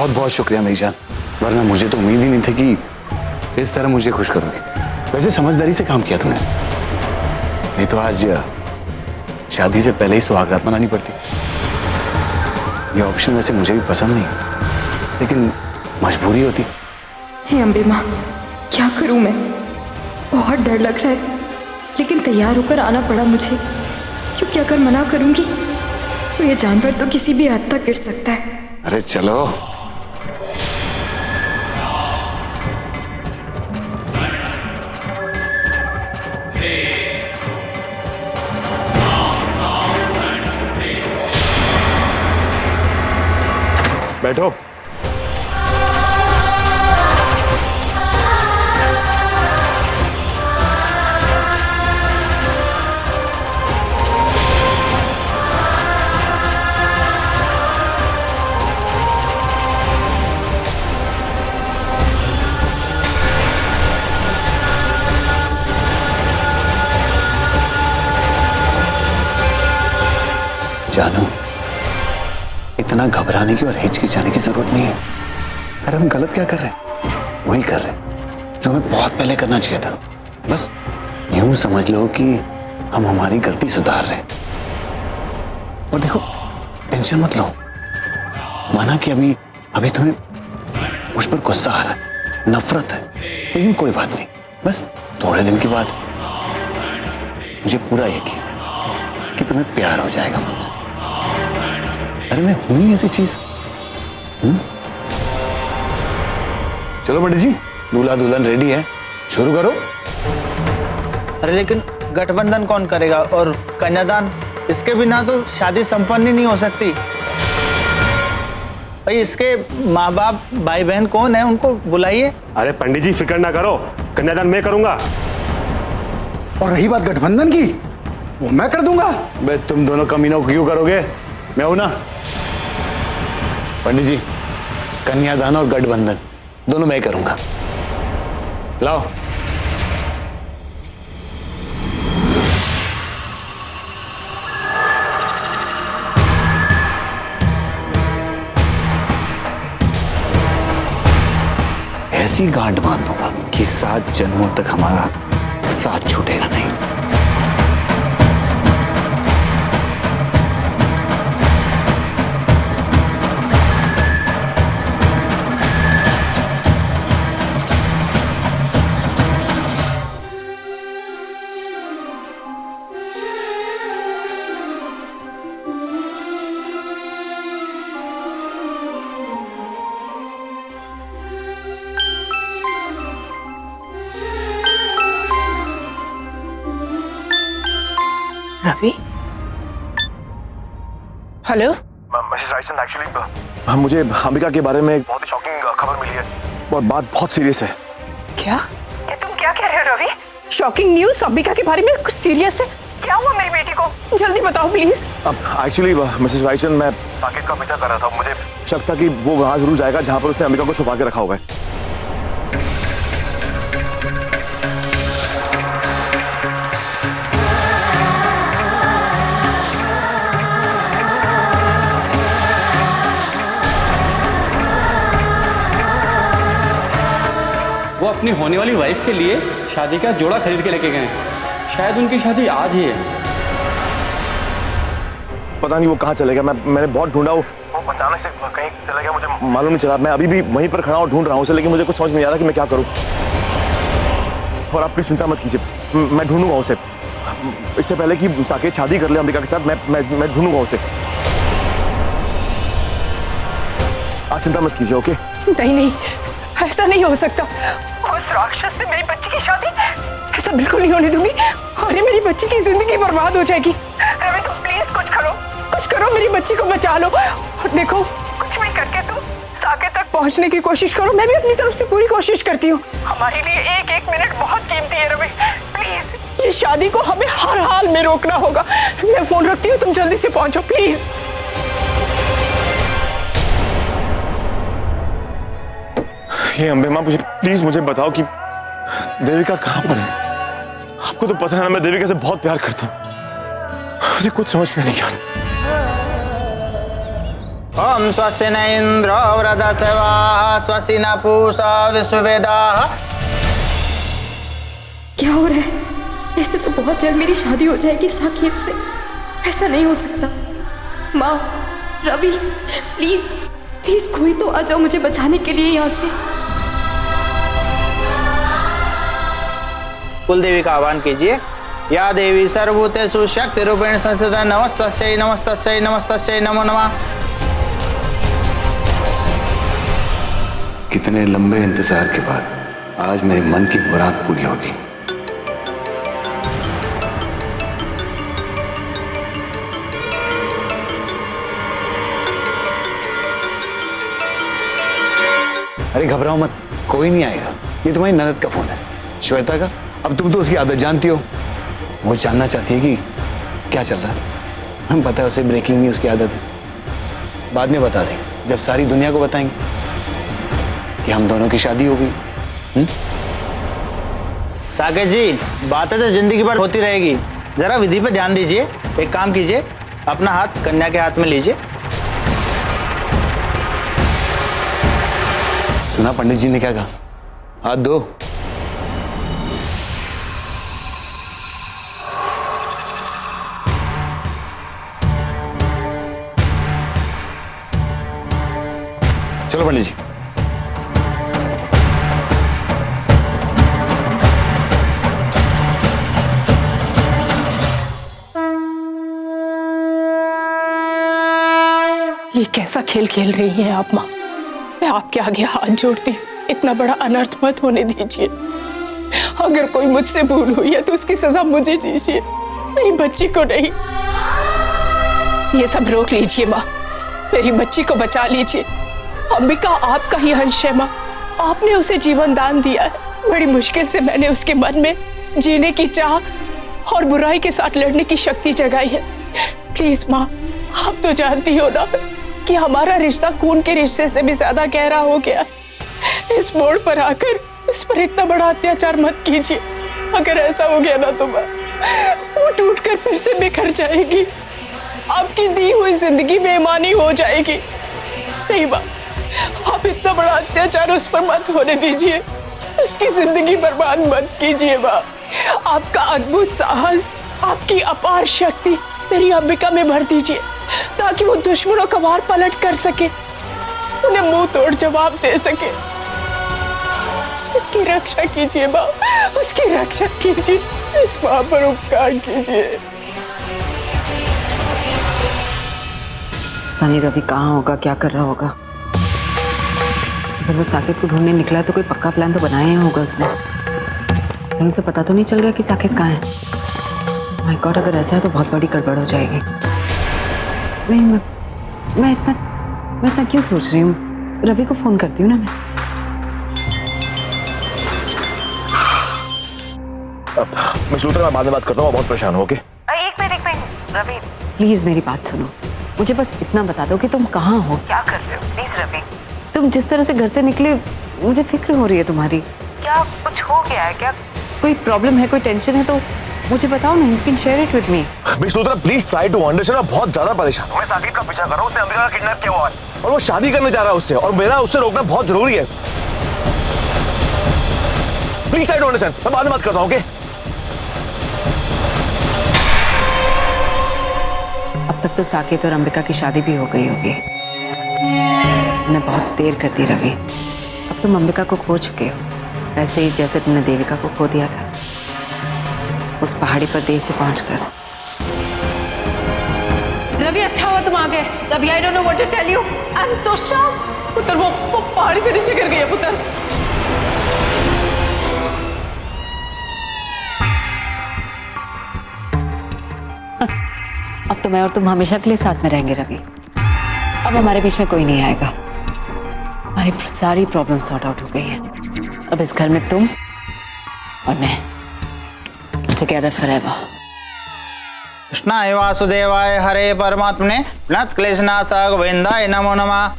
बहुत बहुत शुक्रिया मेरी जान, वरना मुझे तो उम्मीद ही नहीं थी कि इस तरह मुझे खुश करोगे। वैसे समझदारी से काम किया तुमने, नहीं तो आज शादी से पहले ही सुहागरात मनानी पड़ती। ये ऑप्शन वैसे मुझे भी पसंद नहीं, लेकिन मजबूरी होती। हे अम्बे माँ, क्या करूं मैं? बहुत डर लग रहा है, लेकिन तैयार होकर आना पड़ा मुझे, क्योंकि अगर मना करूंगी तो ये जानवर तो किसी भी हद तक गिर सकता है। अरे चलो। बैठो। जानो, इतना घबराने की और हिचकिचाने की जरूरत नहीं है। अरे हम गलत क्या कर रहे हैं? वही कर रहे हैं जो हमें बहुत पहले करना चाहिए था। बस यूं समझ लो कि हम हमारी गलती सुधार रहे हैं। और देखो, टेंशन मत लो। माना कि अभी तुम्हें मुझ पर गुस्सा आ रहा है, नफरत है, लेकिन कोई बात नहीं। बस थोड़े दिन के बाद मुझे पूरा यकीन है कि तुम्हें प्यार हो जाएगा मुझसे। अरे मैं हूं ही ऐसी चीज। चलो पंडित जी, दूल्हा दुल्हन रेडी है, शुरू करो। अरे लेकिन गठबंधन कौन करेगा और कन्यादान? इसके बिना तो शादी संपन्न ही नहीं हो सकती। भाई इसके माँ बाप भाई बहन कौन है, उनको बुलाइए। अरे पंडित जी फिक्र ना करो, कन्यादान मैं करूंगा। और रही बात गठबंधन की, वो मैं कर दूंगा। बे तुम दोनों कमीनों क्यों करोगे? मैं हूं ना। पंडित जी, कन्यादान और गठबंधन दोनों मैं करूंगा। लाओ। ऐसी गांठ बांध दूंगा कि 7 जन्मों तक हमारा साथ छूटेगा नहीं। Ravi, hello. Mrs Raichand, actually मुझे अंबिका के बारे में बहुत ही शॉकिंग खबर मिली है और बात बहुत सीरियस है। क्या? ये तुम क्या कह रहे हो रवि? शॉकिंग न्यूज़ अंबिका के बारे में? कुछ सीरियस है? क्या हुआ मेरी बेटी को? जल्दी बताओ प्लीज। अब एक्चुअली मिसेस रायचंद, मैं साकेत का पीछा कर रहा था। मुझे शक था कि वो वहां जरूर जाएगा जहां पर उसने अंबिका को छुपा के रखा होगा। वो अपनी होने वाली वाइफ के लिए शादी का जोड़ा खरीद के लेके गए हैं। शायद उनकी शादी आज ही है। पता नहीं वो कहाँ चले गया। मैंने बहुत ढूंढा, वो अचानक से कहीं चला गया, मुझे मालूम नहीं चला। मैं अभी भी वहीं पर खड़ा हूँ, ढूंढ रहा हूँ उसे, लेकिन मुझे कुछ समझ नहीं आ रहा कि मैं क्या करूँ। और आप प्लीज चिंता मत कीजिए, मैं ढूंढूंगा उसे। इससे पहले कि साकेत शादी कर ले अंबिका के साथ, मैं ढूंढूंगा उसे। आप चिंता मत कीजिए, ओके? नहीं नहीं, ऐसा नहीं हो सकता। उस राक्षस से मेरी बच्ची की शादी? ऐसा बिल्कुल नहीं होने दूंगी। अरे मेरी बच्ची की जिंदगी बर्बाद हो जाएगी। रवि तुम प्लीज कुछ करो, मेरी बच्ची को बचा लो। और देखो, कुछ भी करके तुम साकेत तक पहुंचने की कोशिश करो। मैं भी अपनी तरफ से पूरी कोशिश करती हूँ। हमारे लिए एक मिनट बहुत कीमती है रवि, प्लीज। ये शादी को हमें हर हाल में रोकना होगा। मैं फोन रखती हूँ, तुम जल्दी से पहुंचो प्लीज। ये अंबे माँ, प्लीज मुझे बताओ कि देविका कहाँ पर है। आपको तो पता है ना, मैं देविका से बहुत प्यार करता हूँ। मुझे कुछ समझ में नहीं आ रहा। ओम स्वस्ति न इंद्रो वृधस्वाहा स्वस्ति न पूषा विश्ववेदाः। क्या हो रहा है? ऐसे तो बहुत जल्द मेरी शादी हो जाएगी साकेत से। ऐसा नहीं हो सकता। माँ, रवि, प्लीज प्लीज कोई तो आ जाओ मुझे बचाने के लिए यहाँ से। कुल देवी का आह्वान कीजिए। या देवी सर्वभूतेषु शक्ति रूपेण संस्थिता नमस्तस्यै नमस्तस्यै नमस्तस्यै नमो नमः। कितने लंबे इंतजार के बाद आज मेरे मन की मुराद पूरी होगी। अरे घबराओ मत, कोई नहीं आएगा। ये तुम्हारी ननद का फोन है, श्वेता का। अब तुम तो उसकी आदत जानती हो, वो जानना चाहती है कि क्या चल रहा है। हम पता है उसे ब्रेकिंग न्यूज की आदत है। बाद में बता देंगे जब सारी दुनिया को बताएंगे कि हम दोनों की शादी हो गई। साकेत जी, बातें तो जिंदगी भर होती रहेगी, जरा विधि पे ध्यान दीजिए। एक काम कीजिए, अपना हाथ कन्या के हाथ में लीजिए। सुना पंडित जी ने क्या कहा? हाथ दो। चलो पंडित जी। ये कैसा खेल खेल रही हैं आप माँ? मैं आपके आगे हाथ जोड़ती हूँ, इतना बड़ा अनर्थ मत होने दीजिए। अगर कोई मुझसे भूल हुई है तो उसकी सजा मुझे दीजिए, मेरी बच्ची को नहीं। ये सब रोक लीजिए माँ, मेरी बच्ची को बचा लीजिए। अंबिका आपका ही अंश है माँ, आपने उसे जीवन दान दिया है। बड़ी मुश्किल से मैंने उसके मन में जीने की चाह और बुराई के साथ लड़ने की शक्ति जगाई है। प्लीज माँ, आप तो जानती हो ना कि हमारा रिश्ता खून के रिश्ते से भी ज्यादा गहरा हो गया। इस मोड़ पर आकर इस पर इतना बड़ा अत्याचार मत कीजिए। अगर ऐसा हो गया ना तो वो टूटकर फिर से बिखर जाएगी, आपकी दी हुई जिंदगी बेईमानी हो जाएगी। नहीं माँ, आप इतना बड़ा अत्याचार उस पर मत होने दीजिए, इसकी जिंदगी बर्बाद मत कीजिए माँ। आपका अद्भुत साहस, आपकी अपार शक्ति मेरी अंबिका में भर दीजिए, ताकि वो दुश्मनों का वार पलट कर सके, उन्हें मुंह तोड़ जवाब दे सके। इसकी रक्षा कीजिए माँ, उसकी रक्षा कीजिए, इस माँ पर उपकार कीजिए। नहीं, रवि कहाँ होगा, क्या कर रहा होगा? अगर वो साकेत को ढूंढने निकला है तो कोई पक्का प्लान तो बनाया ही होगा उसने। कहीं उसे पता तो नहीं चल गया कि साकेत कहाँ है? माय गॉड, अगर ऐसा है तो बहुत बड़ी गड़बड़ हो जाएगी। मैं इतना क्यों सोच रही हूँ? रवि को फोन करती हूँ ना मैं। मैं सूत्र में बाद में बात करता हूँ, बहुत परेशान हो। ओके? एक मिनट रवि, प्लीज मेरी बात सुनो। मुझे बस इतना बता दो कि तुम कहाँ हो, क्या कर रहे हो। प्लीज रवि, तुम जिस तरह से घर से निकले मुझे फिक्र हो रही है तुम्हारी। क्या कुछ हो गया है क्या? कोई प्रॉब्लम है, कोई टेंशन है तो मुझे बताओ ना, you can share it with me. Miss Luthra, please try to understand. मैं बहुत ज्यादा परेशान हूँ। मैं साकेत का पीछा कर रहा हूँ, उसने अंबिका का किडनैप किया हुआ है और वो शादी करने जा रहा है उससे, और मेरा उससे रोकना बहुत जरूरी है। Please try to understand. मैं बाद में बात करता हूँ। ओके? अब तक तो साकेत और अंबिका की शादी भी हो गई होगी। मैंने बहुत देर कर दी रवि। अब तुम अंबिका को खो चुके हो, ऐसे ही जैसे तुमने देविका को खो दिया था उस पहाड़ी पर देर से पहुंचकर। रवि, अच्छा हुआ तुम आ गए। Ravi, I don't know what to tell you, I am so shocked. पुत्र, वो पहाड़ी से नीचे गिर गई है पुत्र। अब तो मैं और तुम हमेशा के लिए साथ में रहेंगे रवि। अब हमारे बीच में कोई नहीं आएगा। हमारी सारी प्रॉब्लम सॉर्ट आउट हो गई है। अब इस घर में तुम और मैं टुगेदर फॉरएवर। कृष्णाय वासुदेवाय हरे परमात्मने प्रणत क्लेशनाशाय गोविंदाय नमो नमः।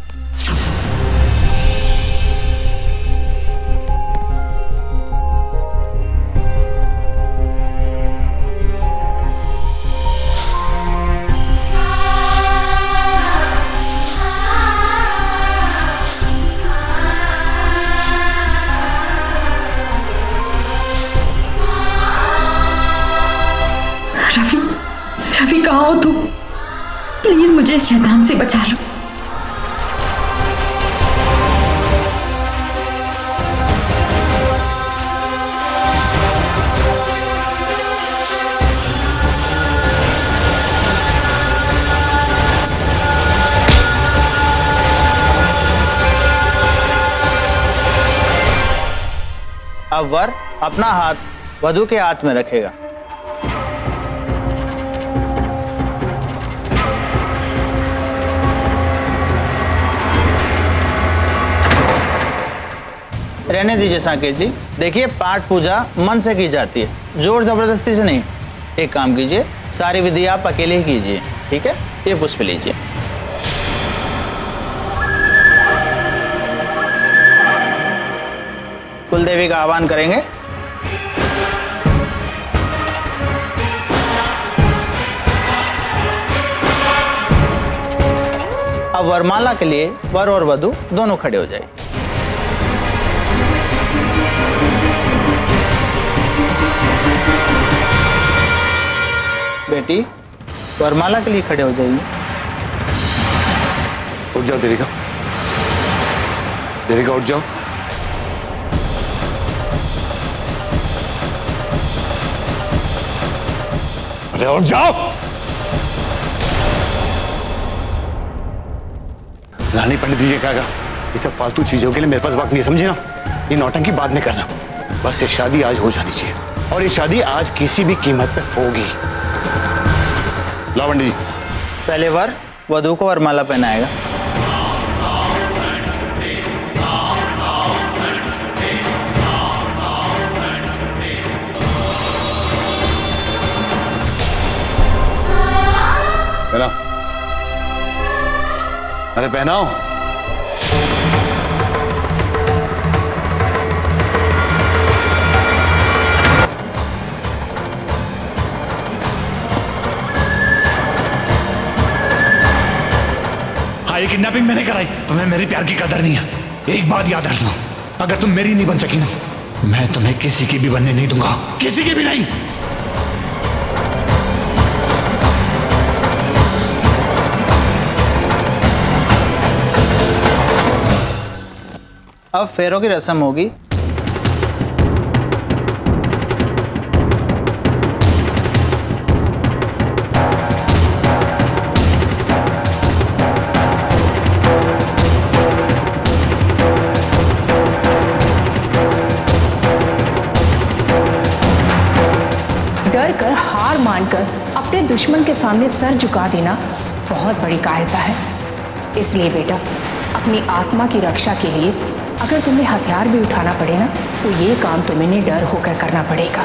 मुझे इस शैतान से बचा लो। अब वर अपना हाथ वधू के हाथ में रखेगा। रहने दीजिए साकेत जी। देखिए, पाठ पूजा मन से की जाती है, जोर जबरदस्ती से नहीं। एक काम कीजिए, सारी विधि आप अकेले ही कीजिए, ठीक है? ये पुष्प लीजिए। कुलदेवी का आह्वान करेंगे। अब वरमाला के लिए वर और वधू दोनों खड़े हो जाइए। बेटी, वरमाला के लिए खड़े हो जाइए। उठ जाओ देविका, देविका उठ जाओ। अरे उठ जाओ। रानी पंडित जी का ये सब फालतू चीजों के लिए मेरे पास वक्त नहीं, समझी ना? ये नौटंकी बाद में करना, बस ये शादी आज हो जानी चाहिए, और ये शादी आज किसी भी कीमत पे होगी। लाओ पंडित जी। पहले वर वधू को वरमाला पहनाएगा। पहनाओ, अरे पहनाओ। हाँ, ये किडनैपिंग मैंने कराई। तुम्हें मेरे प्यार की कदर नहीं है। एक बात याद रखना, अगर तुम मेरी नहीं बन सकी ना, मैं तुम्हें किसी की भी बनने नहीं दूंगा, किसी की भी नहीं। अब फेरों की रस्म होगी। डर कर, हार मानकर अपने दुश्मन के सामने सर झुका देना बहुत बड़ी कायरता है। इसलिए बेटा, अपनी आत्मा की रक्षा के लिए अगर तुम्हें हथियार भी उठाना पड़े ना, तो ये काम तुम्हें निडर होकर करना पड़ेगा।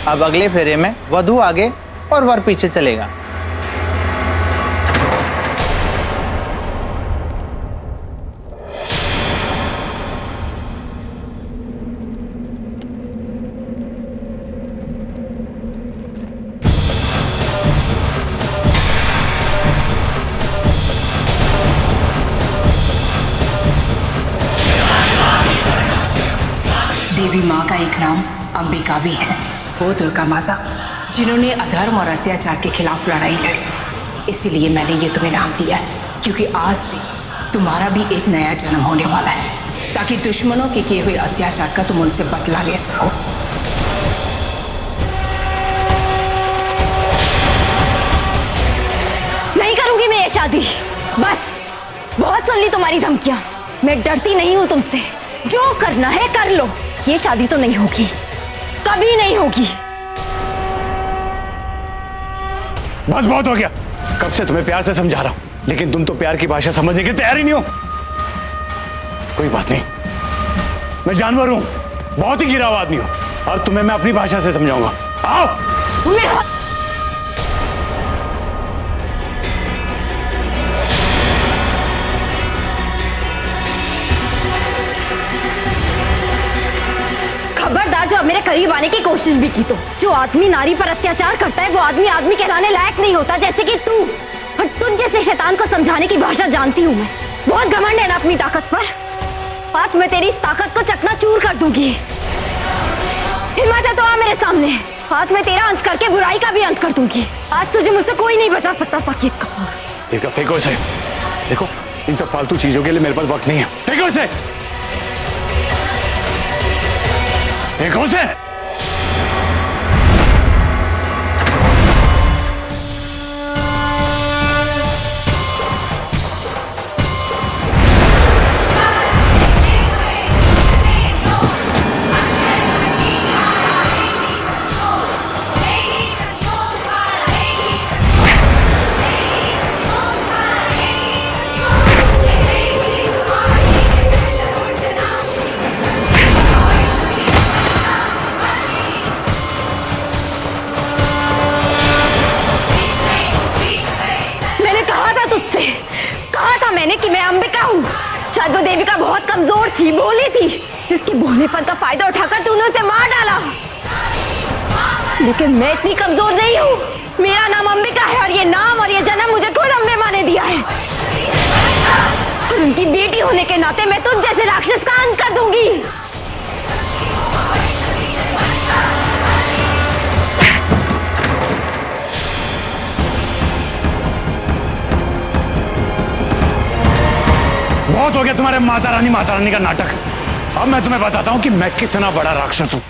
अब अगले फेरे में वधू आगे और वर पीछे चलेगा। देवी माँ का एक नाम अंबिका भी है। वो दुर्गा माता जिन्होंने अधर्म और अत्याचार के खिलाफ लड़ाई लड़ी। इसीलिए मैंने ये तुम्हें नाम दिया है, क्योंकि आज से तुम्हारा भी एक नया जन्म होने वाला है, ताकि दुश्मनों के किए हुए अत्याचार का तुम उनसे बदला ले सको। नहीं करूंगी मैं ये शादी। बस बहुत सुन ली तुम्हारी धमकियां। मैं डरती नहीं हूं तुमसे। जो करना है कर लो। ये शादी तो नहीं होगी, कभी नहीं होगी। बस बहुत हो गया। कब से तुम्हें प्यार से समझा रहा हूं, लेकिन तुम तो प्यार की भाषा समझने की तैयार ही नहीं हो। कोई बात नहीं, मैं जानवर हूं, बहुत ही गिरा हुआ आदमी हूं, और तुम्हें मैं अपनी भाषा से समझाऊंगा। आओ। मेरा खबरदार, जो अब मेरे करीब आने की कोशिश भी की तो जो आदमी नारी पर अत्याचार करता है वो आदमी आदमी कहलाने लायक नहीं होता, जैसे कि तू। और तुझ जैसे शैतान को समझाने की भाषा जानती हूँ मैं। बहुत घमंड है ना अपनी ताकत पर। आज मैं तेरी इस ताकत को चकनाचूर कर दूंगी। हिम्मत है तो आ मेरे सामने। आज मैं तेरा अंत करके बुराई का भी अंत कर दूंगी। आज तुझे मुझसे कोई नहीं बचा सकता साकेत कपूर। देखो फेंको इसे। देखो इन सब फालतू चीजों के लिए मेरे पास वक्त नहीं है। फेंको इसे। फेंको इसे। मैंने कि मैं अंबिका हूँ। शायद वो देविका बहुत कमजोर थी, भोली थी, जिसकी भोलेपन का फायदा उठाकर तूने उसे मार डाला। लेकिन मैं इतनी कमजोर नहीं हूँ। मेरा नाम अंबिका है और ये नाम और ये जन्म मुझे खुद अम्बे माँ ने दिया है। और उनकी बेटी होने के नाते मैं तुझ जैसे राक्षस का अंत कर दूंगी। बहुत हो गया तुम्हारे माता रानी का नाटक। अब मैं तुम्हें बताता हूं कि मैं कितना बड़ा राक्षस हूं।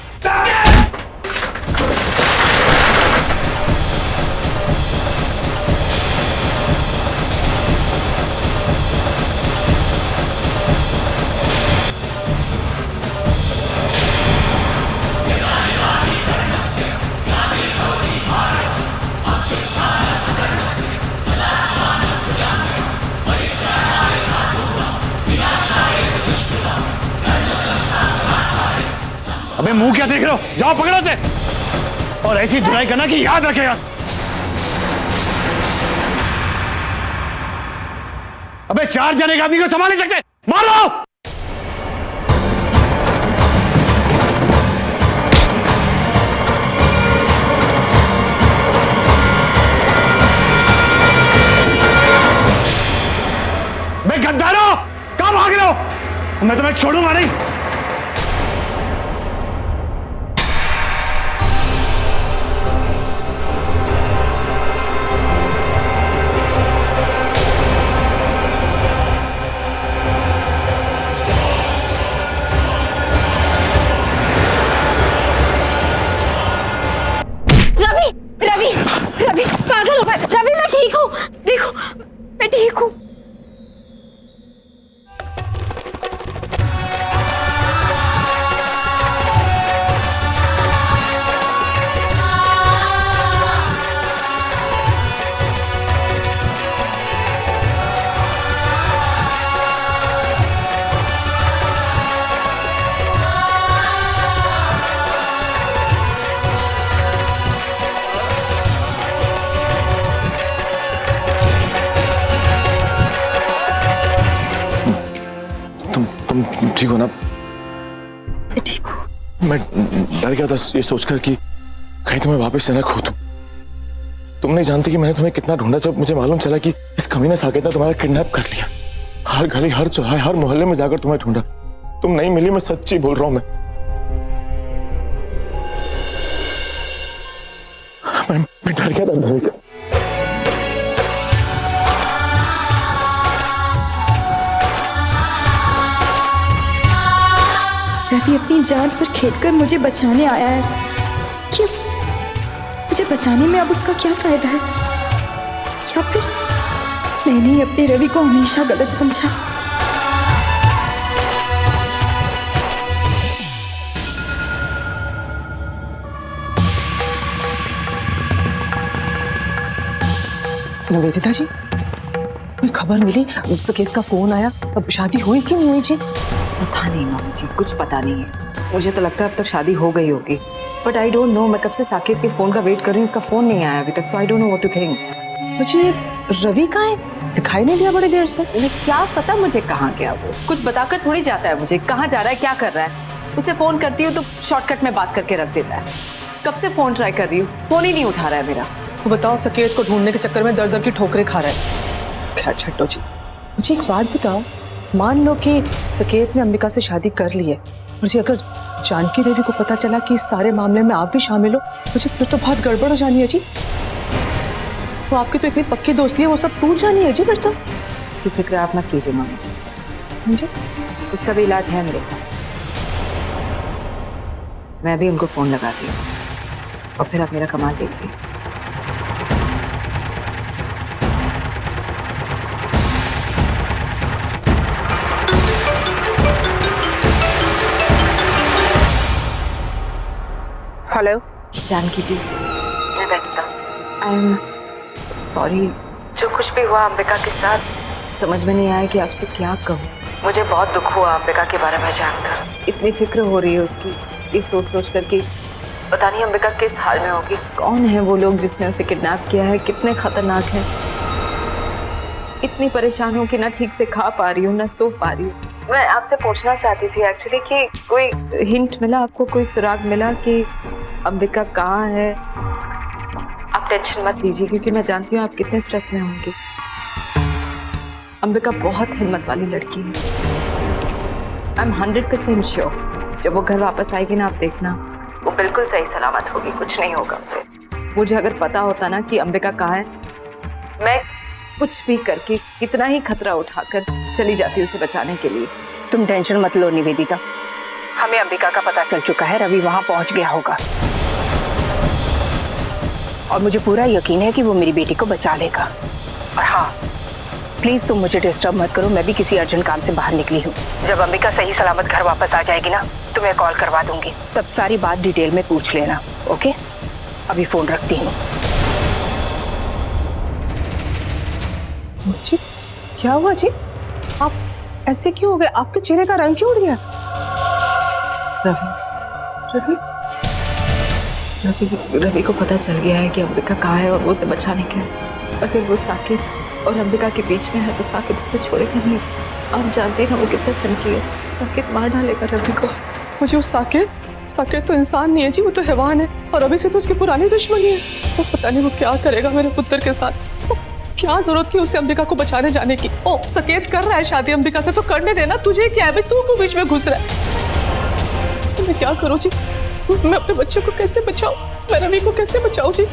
अबे मुंह क्या देख रहे हो? जाओ पकड़ो से और ऐसी धुलाई करना कि याद रखेगा। अबे 4 जने के आदमी को संभाल नहीं सकते, मारो। बे गद्दारो, कहां भाग रहे हो? मैं तुम्हें छोड़ूंगा नहीं। रवि पागल हो गए। रवि मैं ठीक हूँ, देखो मैं ठीक हूँ। तुम ठीक हो ना? मैं ठीक हूँ। मैं डर गया था ये सोचकर कि कहीं तुम्हें वापस से न खो दूं। तुम नहीं जानती कि मैंने तुम्हें कितना ढूंढा जब मुझे मालूम चला कि इस कमीने साकेत ने तुम्हारा किडनैप कर लिया। हर गली, हर चौराहे, हर मोहल्ले में जाकर तुम्हें ढूंढा, तुम नहीं मिली। मैं सच्ची बोल रहा हूं। मैं डर गया था। रवि अपनी जान पर खेलकर मुझे बचाने आया है। क्यों? मुझे बचाने में अब उसका क्या फायदा है? या फिर मैंने ही अपने रवि को हमेशा गलत समझा? निवेदिता जी, कोई खबर मिली? सकेत का फोन आया, अब शादी हुई कि नहीं हुई जी? पता नहीं मम्मी जी, कुछ पता नहीं है। मुझे तो लगता है अब तक शादी हो गई होगी, बट आई डोंट नो। मैं कब से साकेत के फोन का वेट कर रही हूँ, उसका फोन नहीं आया अभी तक, so I don't know what to think. मुझे रवि कहाँ है? दिखाई नहीं दिया बड़ी देर से। उन्हें क्या पता मुझे कहाँ गया वो? कुछ बताकर थोड़ी जाता है मुझे कहाँ जा रहा है, क्या कर रहा है। उसे फोन करती हूँ तो शॉर्टकट में बात करके रख देता है। कब से फोन ट्राई कर रही हूँ, फोन ही नहीं उठा रहा है मेरा। वो बताओ, सकेत को ढूंढने के चक्कर में दर दर की ठोकरें खा रहा है। खैर छट्टो जी, मुझे एक बात बताओ, मान लो कि सकेत ने अंबिका से शादी कर ली है और जी अगर जानकी देवी को पता चला कि इस सारे मामले में आप भी शामिल हो, मुझे फिर तो बहुत गड़बड़ हो जानी है जी। वो आपकी तो इतनी पक्की दोस्ती है, वो सब टूट जानी है जी फिर तो। उसकी फिक्र आप मत कीजिए मामा जी, जी उसका भी इलाज है मेरे पास। मैं भी उनको फोन लगाती हूँ और फिर आप मेरा कमाल देखिए। हेलो जानकी जी, मैं वैसा आई एम सॉरी। जो कुछ भी हुआ अंबिका के साथ, समझ में नहीं आया कि आपसे क्या कहूँ। मुझे बहुत दुख हुआ अंबिका के बारे में जानकर। इतनी फिक्र हो रही है उसकी, ये सोच सोच कर कि पता नहीं अंबिका किस हाल में होगी। कौन है वो लोग जिसने उसे किडनैप किया है, कितने खतरनाक हैं। इतनी परेशान हूँ कि ना ठीक से खा पा रही हूँ ना सो पा रही हूँ। मैं आपसे पूछना चाहती थी एक्चुअली कि कोई हिंट मिला आपको, कोई सुराग मिला कि अंबिका कहाँ है? आप टेंशन मत लीजिए क्योंकि मैं जानती हूँ आप कितने स्ट्रेस में होंगे। अंबिका बहुत हिम्मत वाली लड़की है। आई एम 100% श्योर जब वो घर वापस आएगी ना, आप देखना वो बिल्कुल सही सलामत होगी, कुछ नहीं होगा उसे। मुझे अगर पता होता ना कि अंबिका कहाँ है, मैं कुछ भी करके कितना ही खतरा उठाकर चली जाती उसे बचाने के लिए। तुम टेंशन मत लो निवेदिता, हमें अंबिका का पता चल चुका है, रवि वहां पहुंच गया होगा और मुझे पूरा यकीन है कि वो मेरी बेटी को बचा लेगा। और हाँ, प्लीज तुम मुझे डिस्टर्ब मत करो, मैं भी किसी अर्जेंट काम से बाहर निकली हूँ। जब अंबिका सही सलामत घर वापस आ जाएगी ना, तुम्हें कॉल करवा दूंगी, तब सारी बात डिटेल में पूछ लेना। ओके, अभी फोन रखती हूँ। जी क्या हुआ जी? आप ऐसे क्यों हो गए? आपके चेहरे का रंग क्यों उड़ गया? रवि को पता चल गया है कि अंबिका कहाँ है और वो उसे बचाने गया है। अगर वो साकिब और अंबिका के बीच में है तो साकिब उसे छोड़ेगा नहीं। आप जानते हैं वो कितना सनकी है, साकिब मार डालेगा रवि को। मुझे उस साकिब तो इंसान नहीं है जी, वो तो हैवान है और अभी से तो उसकी पुरानी दुश्मनी है। वो पता नहीं वो क्या करेगा मेरे पुत्र के साथ। क्या जरूरत थी उसे अंबिका को बचाने जाने की? ओ सकेत कर रहा है शादी अंबिका से तो करने देना, तुझे क्या है? तू क्यों बीच में घुस रहा है? मैं क्या करूं जी? मैं अपने बच्चे को कैसे बचाऊं? मैं रवि को कैसे बचाऊं जी?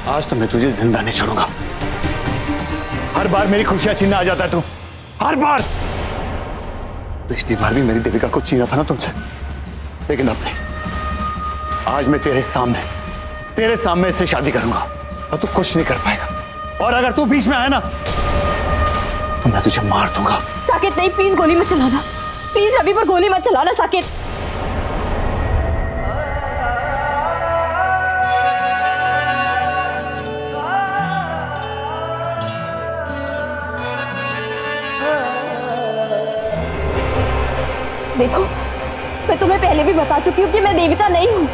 आज तो मैं तुझे जिंदा नहीं छोड़ूंगा। हर बार मेरी खुशियां छीनने आ जाता है तू, हर बार। पिछली बार भी मेरी देविका को छीना था ना तुमसे, लेकिन अब नहीं। आज मैं तेरे सामने इससे शादी करूंगा और तू कुछ नहीं कर पाएगा। और अगर तू बीच में आया ना तो मैं तुझे मार दूंगा। साकेत नहीं, प्लीज गोली मत चलाना, प्लीज रवि पर गोली मत चलाना साकेत। देखो, मैं तुम्हें पहले भी बता चुकी हूँ कि मैं देविका नहीं हूँ।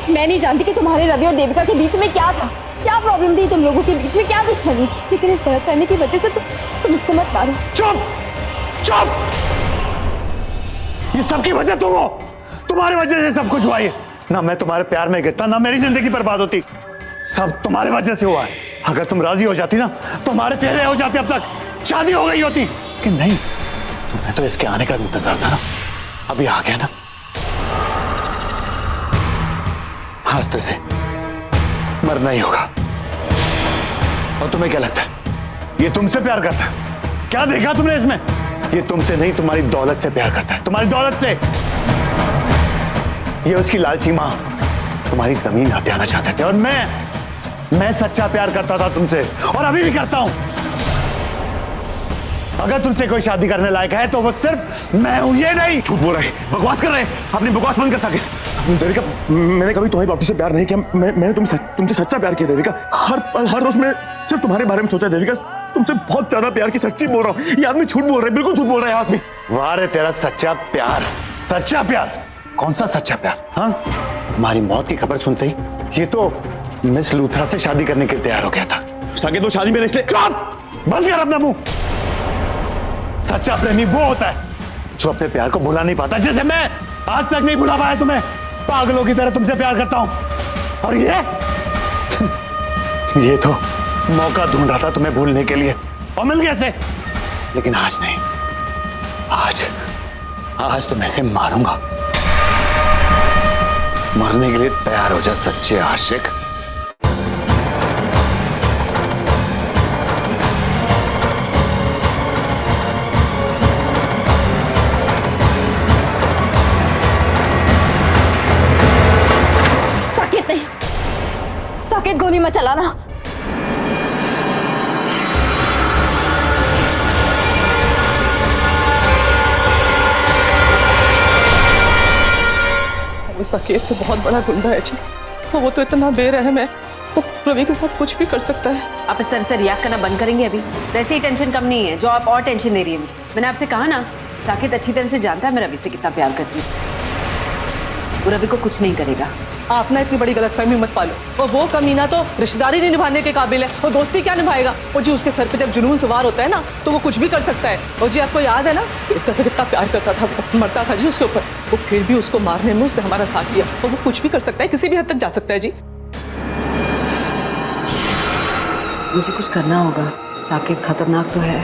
मैं नहीं जानती कि तुम्हारे रवि और देविका के बीच में क्या था, क्या प्रॉब्लम थी तुम लोगों के बीच में, क्या दुश्मनी थी। लेकिन इस गलत करने की वजह से तुम इसको मत मारो। चुप! ये सबकी वजह तुम हो, तुम्हारी वजह से सब कुछ हुआ है। ना मैं तुम्हारे प्यार में गिरता, ना मेरी जिंदगी बर्बाद होती। सब तुम्हारी वजह से हुआ है। अगर तुम राजी हो जाती ना तो हमारे फेरे हो जाते, अब तक शादी हो गई होती। कि नहीं, तुम्हें तो इसके आने का इंतजार था ना, अभी आ गया ना। आज तो इसे मरना ही होगा। और तुम्हें क्या लगता है ये तुमसे प्यार करता है? क्या देखा तुमने इसमें? ये तुमसे नहीं, तुम्हारी दौलत से प्यार करता है, तुम्हारी दौलत से। ये उसकी लालची मां तुम्हारी जमीन हथियाना चाहते थे और मैं सच्चा प्यार करता था तुमसे और अभी भी करता हूं। अगर तुमसे कोई शादी करने लायक है तो वो सिर्फ मैं हूं, ये नहीं। झूठ बोल रहे हैं, बकवास कर रहे हैं। अपनी बकवास बंद कर सके। देविका, मैंने कभी तुम्हारी बाप से प्यार नहीं किया। मैंने तुमसे सच्चा प्यार किया देविका। हर पल हर रोज मैं सिर्फ तुम्हारे बारे में सोचा देविका। तुमसे बहुत ज्यादा प्यार की, सच्ची बोल रहा हूँ। ये आदमी झूठ बोल रहा है, बिल्कुल झूठ बोल रहा है आदमी। वाह रे तेरा सच्चा प्यार। सच्चा प्यार? कौन सा सच्चा प्यार? हाँ, तुम्हारी मौत की खबर सुनते ही ये तो मिस लूथरा से शादी करने के लिए तैयार हो गया था। साकेत वो शादी में इसलिए बंद कर अपना मुंह। सच्चा प्रेमी वो होता है जो अपने प्यार को भुला नहीं पाता, जैसे मैं आज तक नहीं भुला पाया तुम्हें। पागलों की तरह तुमसे प्यार करता हूं, और ये तो मौका ढूंढ रहा था तुम्हें भूलने के लिए, और मिल गया से। लेकिन आज नहीं, आज तो मैं इसे मारूंगा। मरने के लिए तैयार हो जा सच्चे आशिक। साकेत, गोली मत चलाना। वो साकेत तो बहुत बड़ा गुंडा है जी। वो तो इतना बेरहम है, वो रवि के साथ कुछ भी कर सकता है। आप इस तरह से रिएक्ट करना बंद करेंगे अभी? वैसे ही टेंशन कम नहीं है जो आप और टेंशन दे रही है मुझे। मैंने आपसे कहा ना, साकेत अच्छी तरह से जानता है मैं रवि से कितना प्यार करती हूँ। वो रवि को कुछ नहीं करेगा। आप ना इतनी बड़ी गलतफहमी मत पालो। और वो कमीना तो रिश्तेदारी नहीं निभाने के काबिल है, और दोस्ती क्या निभाएगा। वो जी उसके सर पे जब जुनून सवार होता है ना, तो वो कुछ भी कर सकता है। और जी आपको याद है ना, कैसे कितना प्यार करता था, वो मरता था जी उसके ऊपर। वो फिर भी उसको मारने में उसने हमारा साथ दिया। और वो कुछ भी कर सकता है, किसी भी हद तक जा सकता है जी। मुझे कुछ करना होगा। साकेत खतरनाक तो है,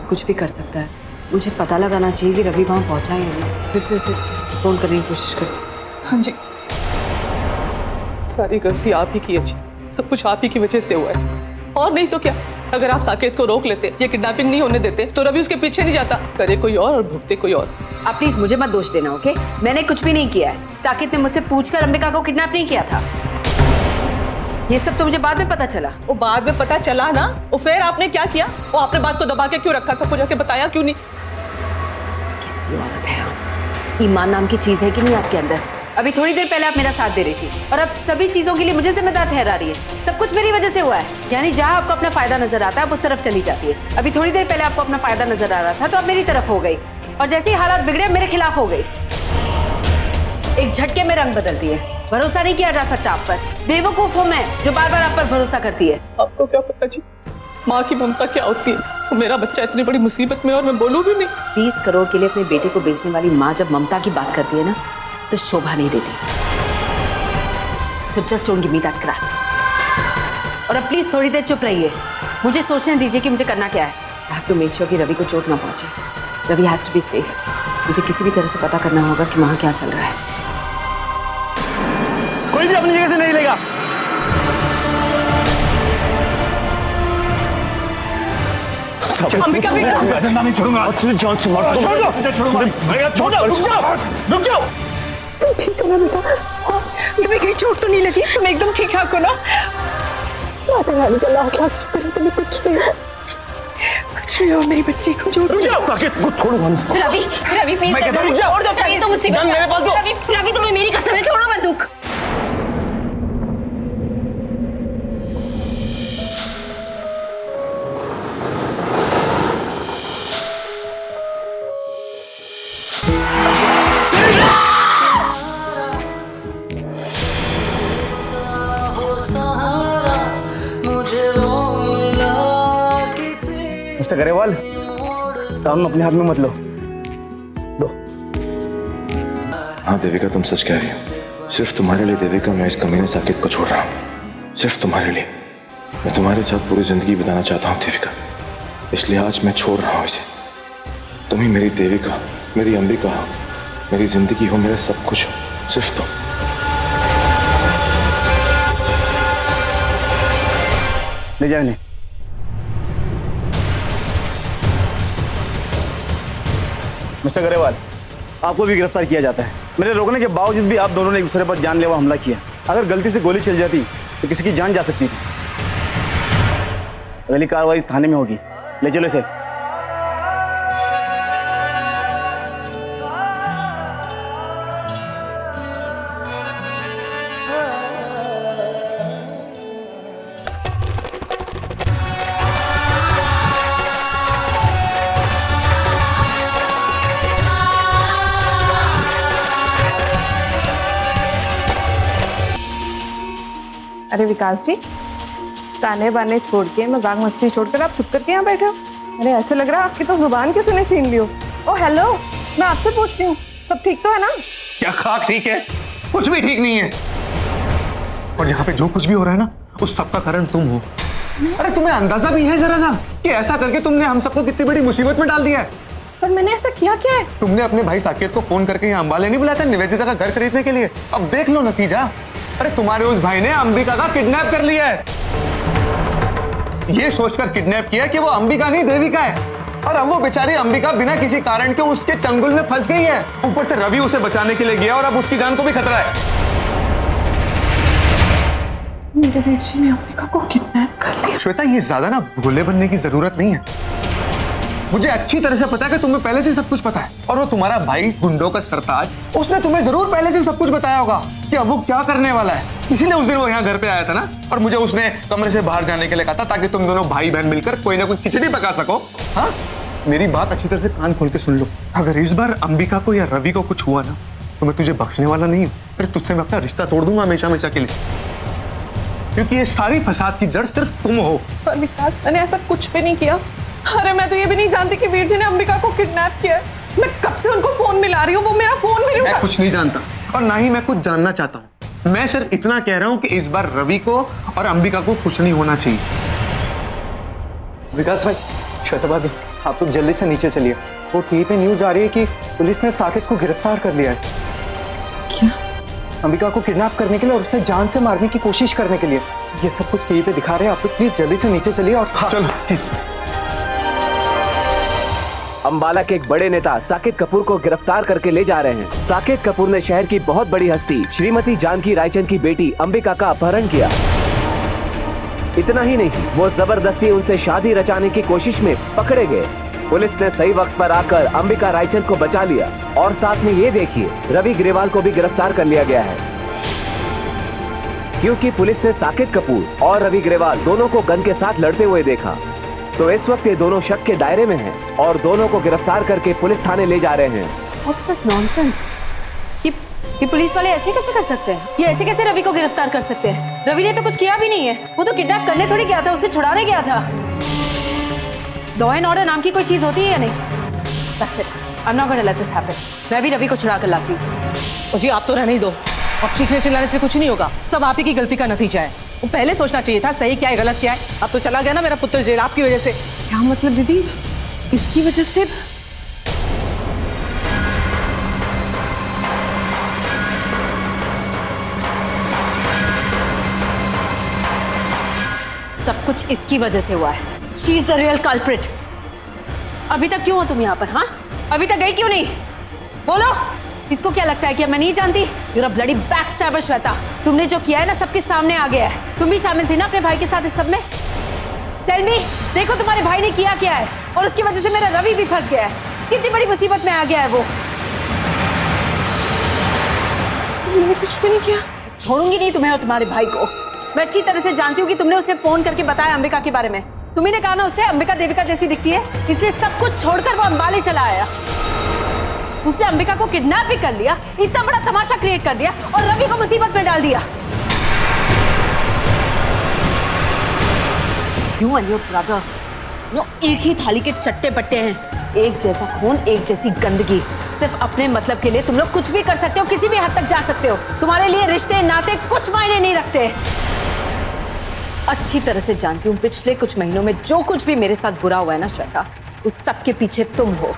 कुछ भी कर सकता है। मुझे पता लगाना चाहिए कि रवि वहाँ पहुँचा है या नहीं। फिर से उसे फोन करने की कोशिश करती। हाँ जी, सारी गलती आप ही की है जी। सब कुछ आप ही की वजह से हुआ है, और नहीं तो क्या। अगर आप साकेत को रोक लेते, ये किडनैपिंग नहीं होने देते, तो रवि उसके पीछे नहीं जाता। करे कोई और भुगते कोई और। आप प्लीज मुझे मत दोष देना, ओके? मैंने कुछ भी नहीं किया है। साकेत ने मुझसे पूछकर अंबिका को किडनैप नहीं किया था। ये सब तो मुझे बाद में पता चला। वो बाद में पता चला ना, वो फिर आपने क्या किया? वो आपने बात को दबा के क्यों रखा? सबको जाके बताया क्यों नहीं? कैसी औरत है आप? ईमान नाम की चीज है कि नहीं आपके अंदर? अभी थोड़ी देर पहले आप मेरा साथ दे रही थी, और अब सभी चीजों के लिए मुझे जिम्मेदार ठहरा रही है। सब कुछ मेरी वजह से हुआ है। यानी जहां आपको अपना फायदा नजर आता है आप उस तरफ चली जाती है। अभी थोड़ी देर पहले आपको अपना फायदा नजर आ रहा था तो आप मेरी तरफ हो गई, और जैसे ही हालात बिगड़े मेरे खिलाफ हो गई। एक झटके में रंग बदलती है। भरोसा नहीं किया जा सकता आप पर। बेवकूफ हूं मैं जो बार बार आप पर भरोसा करती है। आपको क्या पता जी, माँ की ममता क्या होती है। मेरा बच्चा इतनी बड़ी मुसीबत में, और मैं बोलूं भी नहीं। 20 करोड़ के लिए अपने बेटे को बेचने वाली माँ जब ममता की बात करती है ना, तो शोभा नहीं देती। So just don't give me that crap. और अब प्लीज थोड़ी देर चुप रहिए। मुझे सोचने दीजिए कि मुझे करना क्या है। I have to make sure कि रवि को चोट ना पहुंचे। Ravi has to be safe. मुझे किसी भी तरह से पता करना होगा कि वहां क्या चल रहा है। कोई भी अपनी जगह से नहीं लेगा। अंबिका बेटा, जिंदा नहीं छोड़ूंगा। जान से मार रुक जाओ। ठीक हो ना बेटा? तुम्हें कहीं चोट तो नहीं लगी? तुम एकदम ठीक ठाक हो ना? माता रानी का लाख लाख शुक्र है, तुम्हें कुछ नहीं हो। मेरी बच्ची को चोट। रुक जाओ साकेत, को छोड़ो मत। रवि प्लीज, मैं कहता हूं, रुक जाओ। छोड़ दो प्लीज। तो मुसीबत गन मेरे पास दो। रवि तुम्हें मेरी कसम है, छोड़ो बंदूक। मिस्टर गरेवाल, काम अपने हाथ में मत लो। दो। हाँ देविका, तुम सच कह रही हो। सिर्फ तुम्हारे लिए देविका मैं इस कमीने साकेत को छोड़ रहा हूँ। सिर्फ तुम्हारे लिए। मैं तुम्हारे साथ पूरी जिंदगी बिताना चाहता हूँ देविका, इसलिए आज मैं छोड़ रहा हूँ इसे। तुम ही मेरी देविका, मेरी अंबिका हो, मेरी जिंदगी हो, मेरा सब कुछ हो, सिर्फ तुम। ले जाओ इन्हें। मिस्टर गरेवाल, आपको भी गिरफ्तार किया जाता है। मेरे रोकने के बावजूद भी आप दोनों ने एक दूसरे पर जानलेवा हमला किया। अगर गलती से गोली चल जाती तो किसी की जान जा सकती थी। अगली कार्रवाई थाने में होगी। ले चलो इसे। अरे विकास जी, ताने बाने छोड़ के, मजाक मस्ती छोड़कर आप चुप करके यहाँ बैठे हो। अरे ऐसे लग रहा है आपकी तो जुबान किसी ने छीन ली हो। ओ हेलो, मैं आपसे पूछ रही हूँ, सब ठीक तो है ना? क्या खाक ठीक है? कुछ भी ठीक नहीं है। और यहाँ पे जो कुछ भी हो रहा है ना, उस सब का कारण तुम हो। अरे तुम्हें अंदाजा भी है जरा सा कि ऐसा करके तुमने हम सबको कितनी बड़ी मुसीबत में डाल दिया है। पर मैंने ऐसा किया क्या है? तुमने अपने भाई साकेत को फोन करके यहाँ अंबाले नहीं बुलाया था निवेदिता का घर खरीदने के लिए? अब देख लो नतीजा। अरे तुम्हारे उस भाई ने अंबिका का किडनैप कर लिया है। ये सोचकर किडनैप किया कि वो अंबिका नहीं देविका है। और अब वो बेचारी अंबिका बिना किसी कारण के उसके चंगुल में फंस गई है। ऊपर से रवि उसे बचाने के लिए गया और अब उसकी जान को भी खतरा है। मेरे वीर जी ने अंबिका को किडनैप कर लिया। श्वेता, ये ज्यादा ना भोले बनने की जरूरत नहीं है। मुझे अच्छी तरह से पता है कि तुम्हें पहले से सब कुछ पता है। और वो तुम्हारा भाई गुंडों का सरताज, उसने तुम्हें जरूर पहले से सब कुछ बताया होगा कि अब वो क्या करने वाला है। इसीलिए उस दिन वो यहाँ घर पे आया था ना, और मुझे उसने कमरे से बाहर जाने के लिए कहा था ताकि तुम दोनों भाई बहन मिलकर कोई ना कोई खिचड़ी पका सको। हाँ, मेरी बात अच्छी तरह से कान खोल के सुन लो। अगर इस बार अंबिका को या रवि को कुछ हुआ ना, तो मैं तुझे बख्शने वाला नहीं हूँ। फिर तुझसे मैं अपना रिश्ता तोड़ दूंगा हमेशा हमेशा के लिए, क्योंकि ये सारी फसाद की जड़ सिर्फ तुम हो। पर विकास, मैंने ऐसा कुछ भी नहीं किया। अरे मैं तो ये भी नहीं जानती कि वीर जी ने अंबिका को किडनैप किया है। मैं कब से उनको फोन मिला रही हूँ, वो मेरा फोन भी नहीं उठा। मैं कुछ नहीं जानता और ना ही मैं कुछ जानना चाहता हूँ। मैं सिर्फ इतना कह रहा हूँ कि इस बार रवि को और अंबिका को कुछ नहीं होना चाहिए। विकास भाई, श्वेता भाभी, आप लोग जल्दी से नीचे चलिए। वो टीवी पे न्यूज आ रही है कि पुलिस ने साकेत को गिरफ्तार कर लिया है। क्या? अंबिका को किडनैप करने के लिए और उसे जान से मारने की कोशिश करने के लिए। ये सब कुछ टीवी पे दिखा रहे हैं। आप लोग प्लीज जल्दी से नीचे चलिए। और हाँ, चलो प्लीज। अंबाला के एक बड़े नेता साकेत कपूर को गिरफ्तार करके ले जा रहे हैं। साकेत कपूर ने शहर की बहुत बड़ी हस्ती श्रीमती जानकी रायचंद की बेटी अंबिका का अपहरण किया। इतना ही नहीं, वो जबरदस्ती उनसे शादी रचाने की कोशिश में पकड़े गए। पुलिस ने सही वक्त पर आकर अंबिका रायचंद को बचा लिया। और साथ में ये देखिए, रवि ग्रेवाल को भी गिरफ्तार कर लिया गया है, क्योंकि पुलिस ने साकेत कपूर और रवि ग्रेवाल दोनों को गन के साथ लड़ते हुए देखा। तो इस वक्त ये दोनों शक के दायरे में हैं और दोनों को गिरफ्तार करके पुलिस थाने ले जा रहे हैं। What's this nonsense? ये पुलिस वाले ऐसे कैसे कर सकते हैं? ये ऐसे कैसे रवि को गिरफ्तार कर सकते हैं? रवि ने तो कुछ किया भी नहीं है। वो तो किडनैप करने थोड़ी गया था, उसे छुड़ाने गया था। लॉ एंड ऑर्डर नाम की कोई चीज होती है या नहीं? That's it. I'm not gonna let this happen. मैं भी रवि को छुड़ा कर लाती हूँ। जी आप तो रहने ही दो। अब चीखने चिल्लाने से कुछ नहीं होगा। सब आप ही की गलती का नतीजा है। वो पहले सोचना चाहिए था सही क्या है गलत क्या है। अब तो चला गया ना मेरा पुत्र जेल आपकी वजह से। क्या मतलब दीदी, किसकी वजह से? सब कुछ इसकी वजह से हुआ है। She is the real culprit. अभी तक क्यों हो तुम यहाँ पर? हाँ, अभी तक गई क्यों नहीं? बोलो। इसको क्या लगता है कि मैं नहीं जानती? You're a bloody backstabber Shweta. तुमने जो किया है ना सबके सामने आ गया है। तुम भी शामिल थी ना अपने भाई के साथ इस सब में? Tell me, देखो तुम्हारे भाई ने किया क्या है और उसकी वजह से मेरा रवि भी फंस गया है। कितनी बड़ी मुसीबत में आ गया है वो। मैंने कुछ भी नहीं किया। छोड़ूंगी नहीं तुम्हें और तुम्हारे भाई को। मैं अच्छी तरह से जानती हूँ कि तुमने उसे फोन करके बताया अंबिका के बारे में। तुम्ही ने कहा ना उससे अंबिका देविका जैसी दिखती है, इसलिए सब कुछ छोड़कर वो अंबाले चला आया। उससे अंबिका को किडनैप भी कर लिया, इतना बड़ा तमाशा क्रिएट कर दिया और रवि को मुसीबत में डाल दिया। You and your brother, वो एक ही थाली के चट्टे बट्टे हैं। एक जैसा खून, एक जैसी गंदगी। सिर्फ अपने मतलब के लिए तुम लोग कुछ भी कर सकते हो, किसी भी हद तक जा सकते हो। तुम्हारे लिए रिश्ते नाते कुछ मायने नहीं रखते। अच्छी तरह से जानती हूँ पिछले कुछ महीनों में जो कुछ भी मेरे साथ बुरा हुआ है ना श्वेता, उस सब के पीछे तुम हो।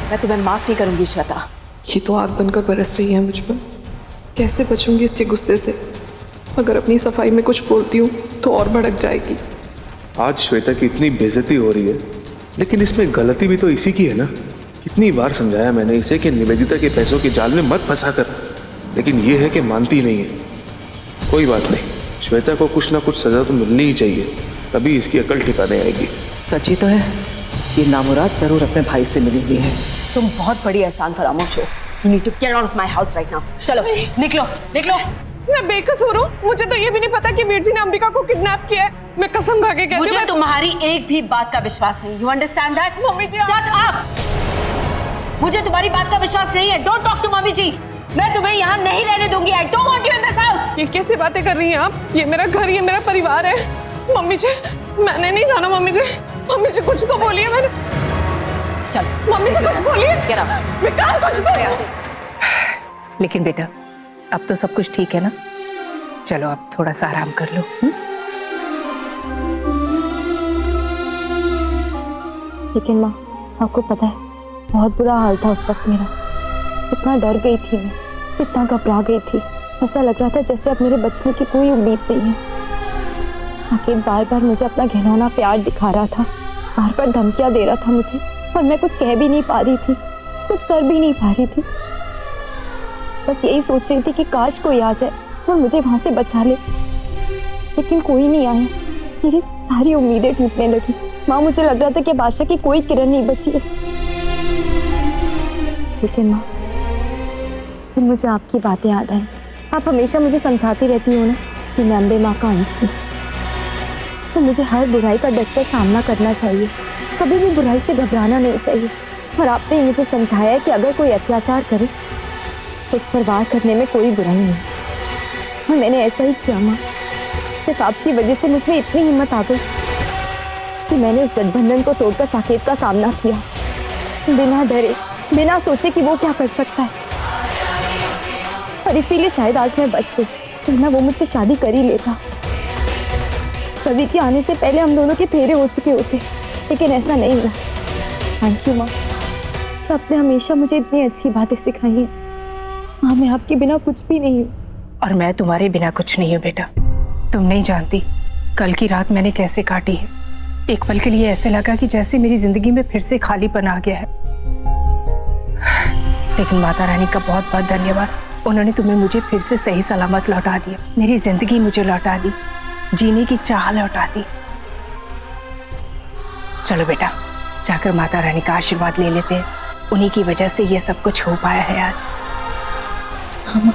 मैं तुम्हें माफ नहीं करूंगी श्वेता। ये तो आग बनकर बरस रही है मुझ पर। कैसे बचूंगी इसके गुस्से से? अगर अपनी सफाई में कुछ बोलती हूँ तो और भड़क जाएगी। आज श्वेता की इतनी बेइज्जती हो रही है, लेकिन इसमें गलती भी तो इसी की है ना। कितनी बार समझाया मैंने इसे कि निवेदिता के पैसों के जाल में मत फंसा कर, लेकिन ये है कि मानती नहीं है। कोई बात नहीं, श्वेता को कुछ ना कुछ सजा तो मिलनी ही चाहिए, तभी इसकी अकल ठिकाने आएगी। सच्ची तो है, ये नामुराद जरूर अपने भाई से मिली हुई है। तुम बहुत बड़ी एहसान फरामोश हो। You need to get out of my house right now. चलो निकलो निकलो। मैं बेकसूर हूँ। मुझे तो ये भी नहीं पता कि वीर जी ने अंबिका को किडनैप किया है। मैं कसम खा के कहती हूँ मुझे तुम्हारी एक भी बात का विश्वास नहीं। You understand that? Mummy ji Shut up! मुझे तुम्हारी बात का विश्वास नहीं है। Don't talk to मम्मी जी। मैं तुम्हें यहाँ नहीं रहने दूंगी। I don't want you in this house. ये कैसी बातें कर रही हैं आप? ये मेरा घर, ये मेरा परिवार है। मम्मी जी, मैंने नहीं जाना। मम्मी जी कुछ तो बोलिए। मैंने चल मम्मी जी कुछ बोलिए। विकास कुछ तो। लेकिन बेटा अब तो सब कुछ ठीक है ना? चलो अब थोड़ा सा आराम कर लो। लेकिन माँ, आपको पता है बहुत बुरा हाल था उस वक्त मेरा। इतना डर गई थी मैं, इतना घबरा गई थी, ऐसा लग रहा था जैसे अब मेरे बचने की कोई उम्मीद नहीं है। साकेत बार बार मुझे अपना घिनौना प्यार दिखा रहा था, बार बार धमकियां दे रहा था मुझे, और मैं कुछ कह भी नहीं पा रही थी, कुछ कर भी नहीं पा रही थी। बस यही सोच रही थी कि काश कोई आ जाए और मुझे वहां से बचा ले, लेकिन कोई नहीं आया। मेरी सारी उम्मीदें टूटने लगी। माँ, मुझे लग रहा था कि आशा की कोई किरण नहीं बची है। लेकिन माँ, फिर मुझे आपकी बातें याद आई। आप हमेशा मुझे समझाती रहती हो ना कि मैं अम्बे माँ का अंश हूँ, तो मुझे हर बुराई का डटकर सामना करना चाहिए, कभी भी बुराई से घबराना नहीं चाहिए। और आपने मुझे समझाया कि अगर कोई अत्याचार करे तो उस पर वार करने में कोई बुराई नहीं। और मैंने ऐसा ही किया माँ। सिर्फ आपकी वजह से मुझ में इतनी हिम्मत आ गई कि मैंने उस गठबंधन को तोड़कर साकेत का सामना किया, बिना डरे, बिना सोचे कि वो क्या कर सकता है। और इसीलिए शायद आज मैं बच गई, वरना वो मुझसे शादी कर ही लेता। कवि के आने से पहले हम दोनों के फेरे हो चुके होते, लेकिन ऐसा नहीं हुआ। थैंक यू माँ, आपने हमेशा मुझे इतनी अच्छी बातें सिखाई हैं। माँ, मैं आपके बिना कुछ भी नहीं हूँ। और मैं तुम्हारे बिना कुछ नहीं हूँ बेटा। तुम नहीं जानती कल की रात मैंने कैसे काटी है। एक पल के लिए ऐसे लगा कि जैसे मेरी जिंदगी में फिर से खालीपन आ गया है। लेकिन माता रानी का बहुत बहुत धन्यवाद, उन्होंने तुम्हें मुझे फिर से सही सलामत लौटा दिया, मेरी जिंदगी मुझे लौटा दी, जीने की चाह लौटा दी। चलो बेटा, जाकर माता रानी का आशीर्वाद ले लेते हैं। उन्हीं की वजह से ये सब कुछ हो पाया है आज। हाँ।